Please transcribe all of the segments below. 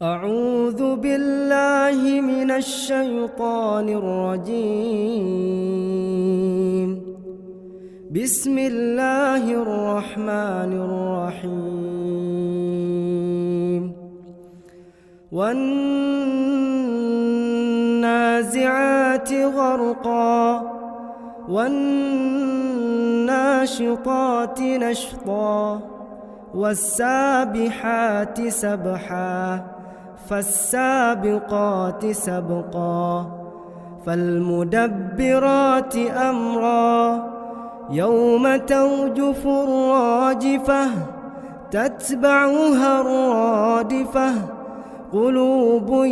أعوذ بالله من الشيطان الرجيم. بسم الله الرحمن الرحيم. والنازعات غرقا والناشطات نشطا والسابحات سبحا فالسابقات سبقا فالمدبرات أمرا يوم ترجف الراجفة تتبعها الرادفة قلوب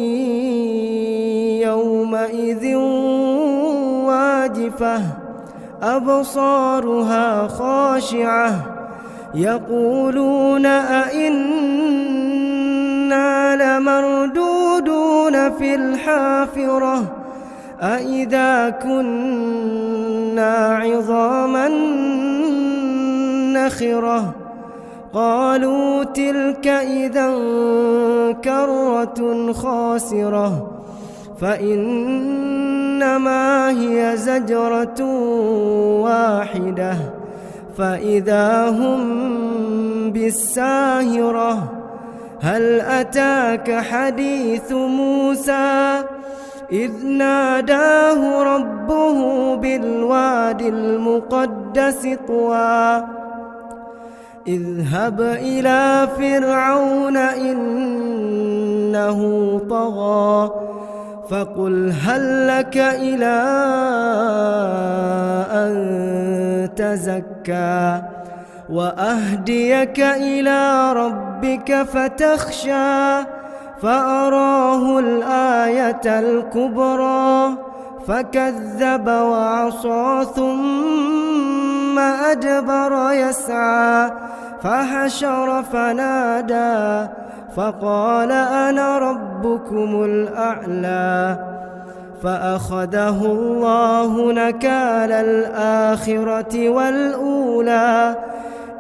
يومئذ واجفة أبصارها خاشعة يقولون أئنا لمردودون في الحافرة أئذا كنا عظاما نخرة قالوا تلك إذا كرة خاسرة فإنما هي زجرة واحدة فإذا هم بالساهرة هل أتاك حديث موسى إذ ناداه ربه بالواد المقدس طوى اذهب إلى فرعون إنه طغى فقل هل لك إلى أن تزكى وأهديك إلى ربك فتخشى فأراه الآية الكبرى فكذب وعصى ثم أدبر يسعى فحشر فنادى فقال أنا ربكم الأعلى فأخذه الله نكال الآخرة والأولى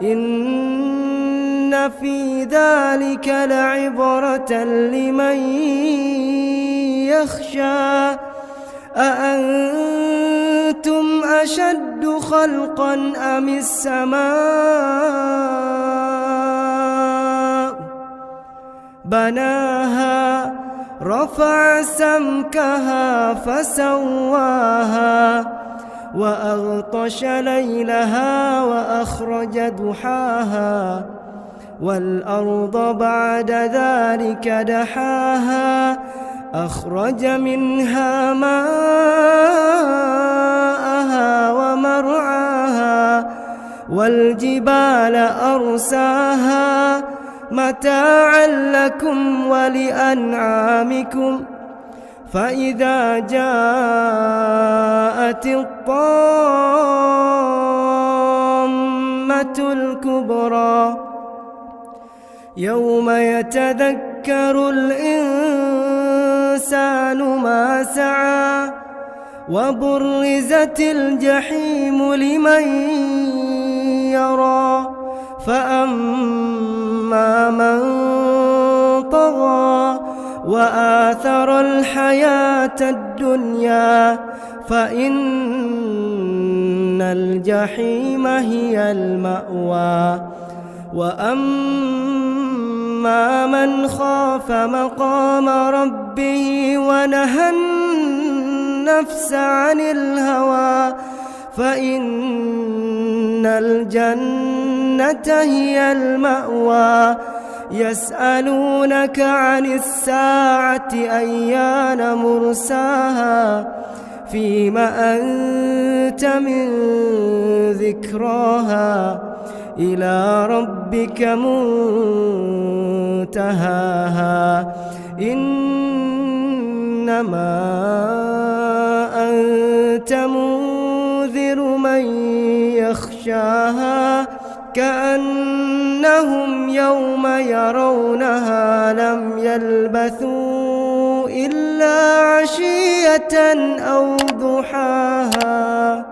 إن في ذلك لعبرة لمن يخشى أأنتم أشد خلقا أم السماء بناها رفع سمكها فسواها وأغطش ليلها وأخرج ضحاها والأرض بعد ذلك دحاها أخرج منها ماءها ومرعاها والجبال أرساها متاعا لكم ولأنعامكم فإذا جاءت الطامة الكبرى يوم يتذكر الإنسان ما سعى وبرزت الجحيم لمن يرى فأما من طغى وآثر الحياة الدنيا فإن الجحيم هي المأوى وأما من خاف مقام ربه ونهى النفس عن الهوى فإن الجنة هي المأوى يسألونك عن الساعة أيان مرساها فيم أنت من ذكراها إلى ربك منتهاها إنما أنت منذر من يخشاها كأنهم يوم يرونها لم يلبثوا إلا عشية أو ضحاها.